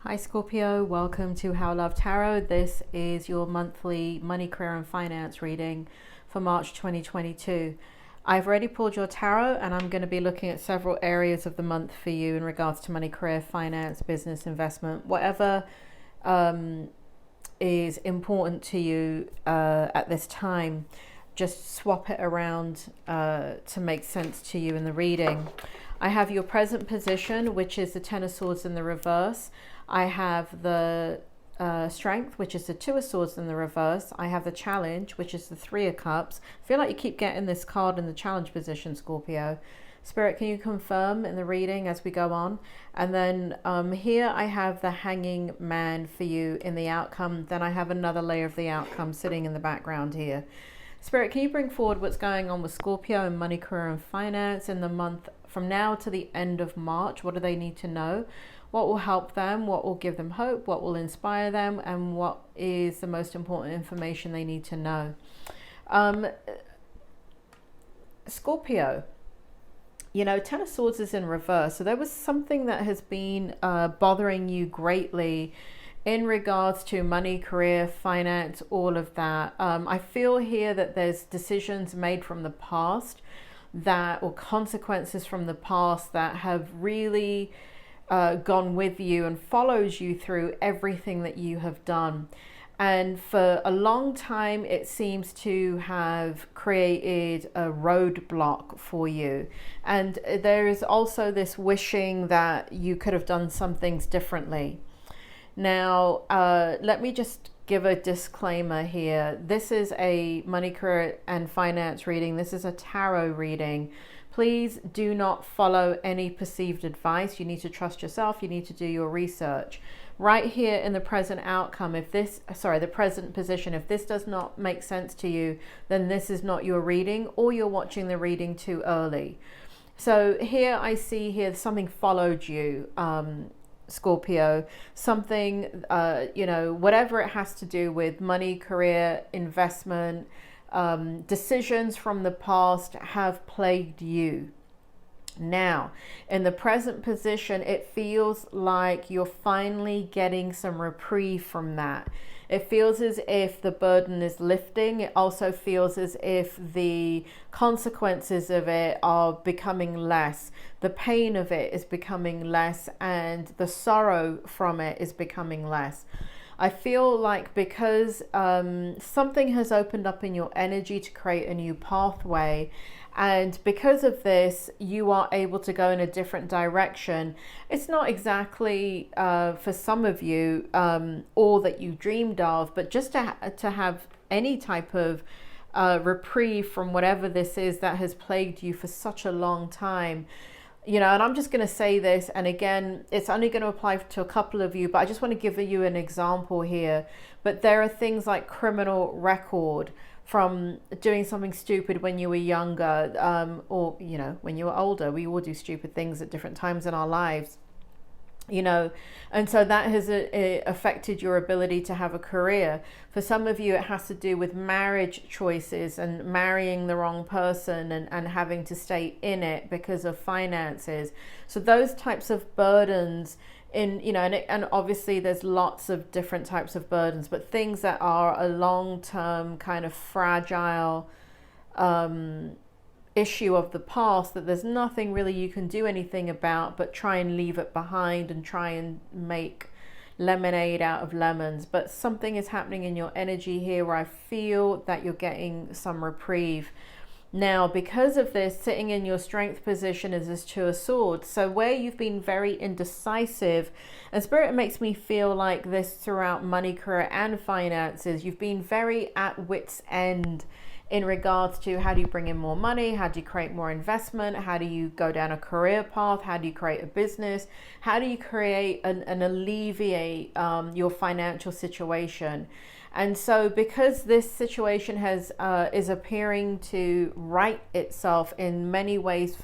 Hi Scorpio, welcome to How Love Tarot. This is your monthly money, career and finance reading for March 2022. I've already pulled your tarot and I'm going to be looking at several areas of the month for you in regards to money, career, finance, business, investment, whatever is important to you at this time. Just swap it around to make sense to you in the reading. I have your present position, which is the Ten of Swords in the reverse. I have the Strength, which is the Two of Swords in the reverse. I have the Challenge, which is the Three of Cups. I feel like you keep getting this card in the challenge position, Scorpio. Spirit, can you confirm in the reading as we go on? And then here I have the Hanging Man for you in the outcome. Then I have another layer of the outcome sitting in the background here. Spirit, can you bring forward what's going on with Scorpio and money, career and finance in the month from now to the end of March? What do they need to know? What will help them? What will give them hope? What will inspire them? And what is the most important information they need to know? Scorpio, you know, Ten of Swords is in reverse. So there was something that has been bothering you greatly in regards to money, career, finance, all of that. I feel here that there's decisions made from the past that, or consequences from the past that have really gone with you and follows you through everything that you have done. And for a long time, it seems to have created a roadblock for you. And there is also this wishing that you could have done some things differently. Now, let me just give a disclaimer here. This is a money, career and finance reading. This is a tarot reading. Please do not follow any perceived advice. You need to trust yourself. You need to do your research. Right here in the present outcome, the present position, if this does not make sense to you, then this is not your reading, or you're watching the reading too early. So here I see here something followed you, Scorpio, something, you know, whatever it has to do with money, career, investment, decisions from the past have plagued you. Now, in the present position, it feels like you're finally getting some reprieve from that. It feels as if the burden is lifting. It also feels as if the consequences of it are becoming less. The pain of it is becoming less, and the sorrow from it is becoming less. I feel like because something has opened up in your energy to create a new pathway, and because of this, you are able to go in a different direction. It's not exactly, for some of you, all that you dreamed of, but just to have any type of reprieve from whatever this is that has plagued you for such a long time. You know, and I'm just going to say this, and again, it's only going to apply to a couple of you, but I just want to give you an example here. But there are things like criminal record from doing something stupid when you were younger, or, you know, when you were older. We all do stupid things at different times in our lives, you know, and so that has affected your ability to have a career. For some of you, it has to do with marriage choices and marrying the wrong person and having to stay in it because of finances. So those types of burdens in, you know, and obviously there's lots of different types of burdens, but things that are a long-term kind of fragile issue of the past that there's nothing really you can do anything about but try and leave it behind and try and make lemonade out of lemons. But something is happening in your energy here where I feel that you're getting some reprieve. Now, because of this, sitting in your strength position is this Two of Swords. So where you've been very indecisive, and Spirit makes me feel like this throughout money, career and finances, you've been very at wit's end in regards to how do you bring in more money, how do you create more investment, how do you go down a career path, how do you create a business, how do you create and alleviate your financial situation. And so because this situation is appearing to right itself in many ways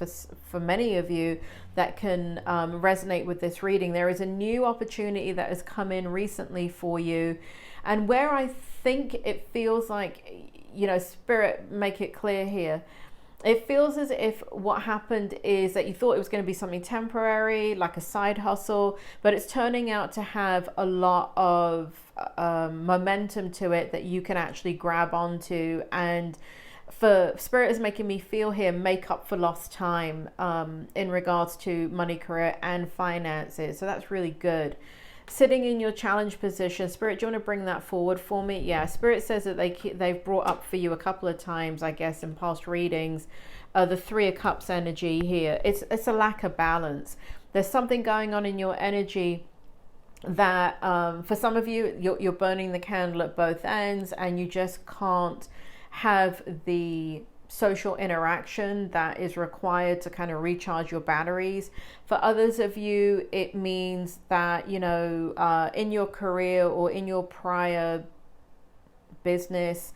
for many of you that can resonate with this reading, there is a new opportunity that has come in recently for you. And where I think it feels like, you know, Spirit, make it clear here, It feels as if what happened is that you thought it was going to be something temporary, like a side hustle, but it's turning out to have a lot of momentum to it that you can actually grab onto. And for Spirit is making me feel here, make up for lost time in regards to money, career, and finances. So that's really good. Sitting in your challenge position, Spirit, do you want to bring that forward for me? Yeah, Spirit says that they've brought up for you a couple of times, I guess, in past readings, the Three of Cups energy here. It's a lack of balance. There's something going on in your energy that for some of you, you're burning the candle at both ends, and you just can't have the social interaction that is required to kind of recharge your batteries. For others of you, it means that, you know, in your career or in your prior business,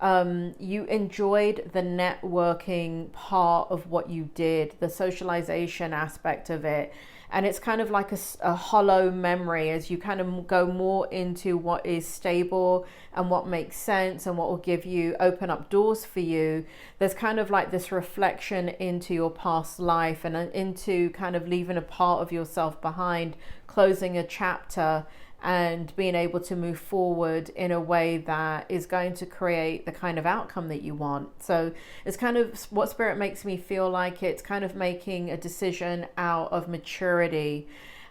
you enjoyed the networking part of what you did, the socialization aspect of it. And it's kind of like a hollow memory as you kind of go more into what is stable and what makes sense and what will give you, open up doors for you. There's kind of like this reflection into your past life and into kind of leaving a part of yourself behind, closing a chapter, and being able to move forward in a way that is going to create the kind of outcome that you want. So it's kind of what Spirit makes me feel like. It's kind of making a decision out of maturity,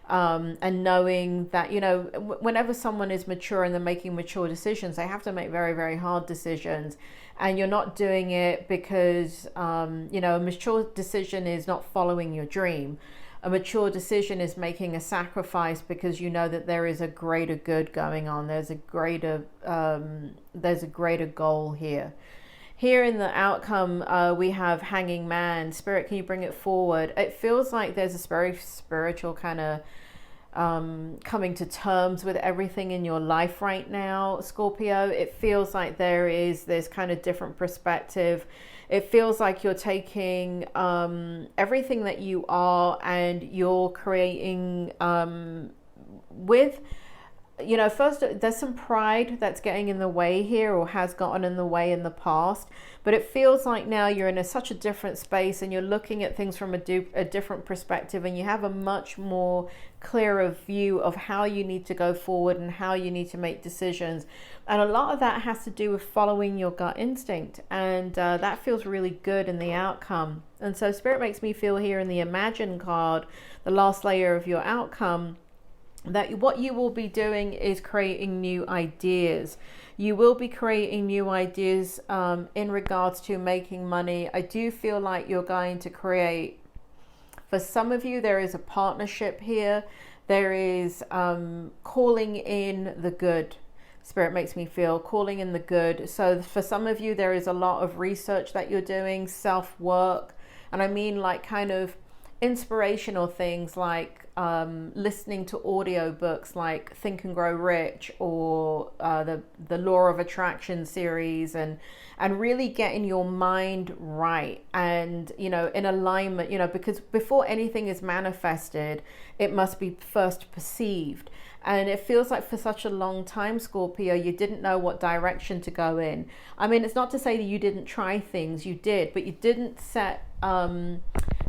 and knowing that, you know, whenever someone is mature and they're making mature decisions, they have to make very, very hard decisions. And you're not doing it because, you know, a mature decision is not following your dream. A mature decision is making a sacrifice because you know that there is a greater good going on. There's a greater goal here. Here in the outcome, we have Hanging Man. Spirit, can you bring it forward? It feels like there's a very spiritual kind of coming to terms with everything in your life right now, Scorpio. It feels like there's kind of different perspective. It feels like you're taking everything that you are and you're creating with, you know, first there's some pride that's getting in the way here or has gotten in the way in the past. But it feels like now you're in such a different space and you're looking at things from a different perspective, and you have a much more clearer view of how you need to go forward and how you need to make decisions. And a lot of that has to do with following your gut instinct. And that feels really good in the outcome. And so Spirit makes me feel here in the Imagine card, the last layer of your outcome, that what you will be doing is creating new ideas. You will be creating new ideas in regards to making money. I do feel like you're going to create, for some of you, there is a partnership here. There is calling in the good. Spirit makes me feel calling in the good. So for some of you, there is a lot of research that you're doing, self-work. And I mean like kind of inspirational things like listening to audio books like Think and Grow Rich or the Law of Attraction series, and really getting your mind right and, you know, in alignment, you know, because before anything is manifested, it must be first perceived. And it feels like for such a long time, Scorpio, you didn't know what direction to go in. I mean, it's not to say that you didn't try things, you did, but you didn't set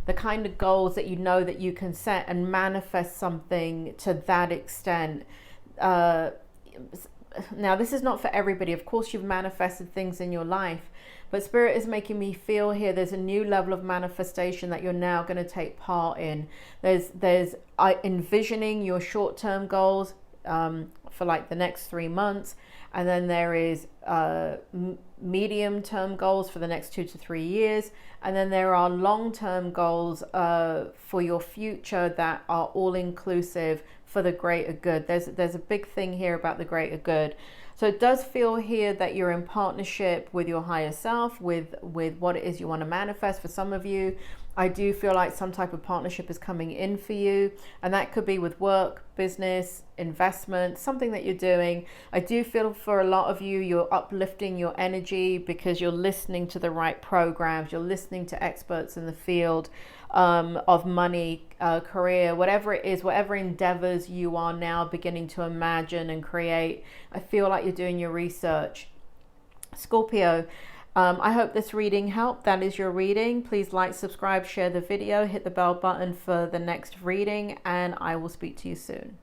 the kind of goals that you know that you can set and manifest something to that extent. Now, this is not for everybody. Of course, you've manifested things in your life, but Spirit is making me feel here there's a new level of manifestation that you're now going to take part in. There's envisioning your short-term goals for like the next 3 months, and then there is medium-term goals for the next 2 to 3 years, and then there are long-term goals for your future that are all-inclusive for the greater good. There's a big thing here about the greater good. So it does feel here that you're in partnership with your higher self, with what it is you want to manifest. For some of you, I do feel like some type of partnership is coming in for you, and that could be with work, business, investment, something that you're doing. I do feel for a lot of you, you're uplifting your energy because you're listening to the right programs, you're listening to experts in the field of money, career, whatever it is, whatever endeavors you are now beginning to imagine and create. I feel like you're doing your research. Scorpio, I hope this reading helped. That is your reading. Please like, subscribe, share the video, hit the bell button for the next reading, and I will speak to you soon.